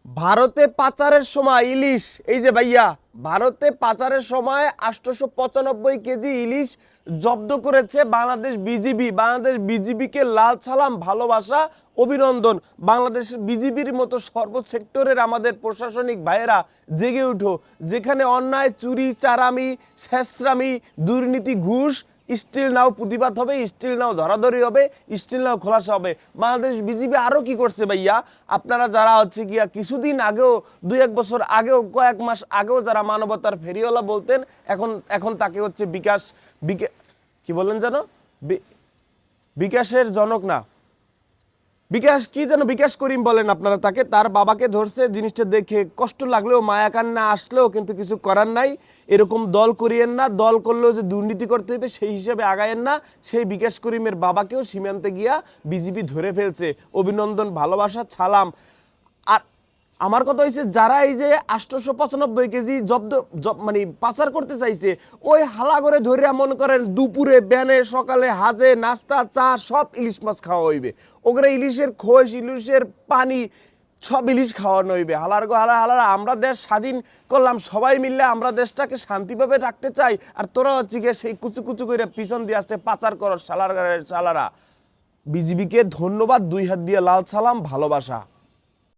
ভারতে পাচারের সময় ইলিশ, এই যে ভাইয়া, ভারতে পাচারের সময় 895 কেজি ইলিশ জব্দ করেছে বাংলাদেশ বিজিবি। বাংলাদেশ বিজিবিকে লাল সালাম, ভালোবাসা, অভিনন্দন। বাংলাদেশ বিজিবির মতো সর্বসেক্টরের আমাদের প্রশাসনিক ভাইয়েরা জেগে উঠো। যেখানে অন্যায়, চুরি, চারামি, ছেঁচড়ামি, দুর্নীতি, ঘুষ, স্টিল নাও প্রতিবাদ হবে, স্টিল নাও ধরাধরি হবে, স্টিল নাও খোলাসা হবে। বাংলাদেশ বিজিবি আরও কি করছে ভাইয়া? আপনারা যারা হচ্ছে গিয়া কিছুদিন আগেও, 2-1 বছর আগেও, কয়েক মাস আগেও যারা মানবতার ফেরিওয়ালা বলতেন, এখন এখন তাকে হচ্ছে কি বললেন যেন, বিকাশের জনক না, বিকাশ কি যেন, বিকাশ করিম বলেন আপনারা তাকে। তার বাবাকে ধরছে। জিনিসটা দেখে কষ্ট লাগলেও, মায়া কান্না আসলেও কিন্তু কিছু করার নাই। এরকম দল করিয়েন না। দল করলেও যে দুর্নীতি করতে হবে সেই হিসাবে আগায়েন না। সেই বিকাশ করিমের বাবাকেও সীমান্তে গিয়া বিজিবি ধরে ফেলছে। অভিনন্দন, ভালোবাসা, সালাম। আর আমার কথা হয়েছে, যারা এই যে 895 কেজি মানে পাচার করতে চাইছে, ওই হালা করে ধরে মনে করেন দুপুরে, ব্যানে, সকালে, হাজে, নাস্তা, চা সব ইলিশ মাছ খাওয়া হইবে। ওগুলো ইলিশের খোস, ইলিশের পানি সব ইলিশ খাওয়ানো হইবে। হালার গো হালা হালারা, আমরা দেশ স্বাধীন করলাম সবাই মিললে, আমরা দেশটাকে শান্তিভাবে রাখতে চাই। আর তোরা হচ্ছে গিয়ে সেই কুচু কুচু করে পিছন দিয়ে আসতে পাচার করো শালারা। বিজিবিকে ধন্যবাদ, 2 হাত দিয়ে লাল সালাম, ভালোবাসা।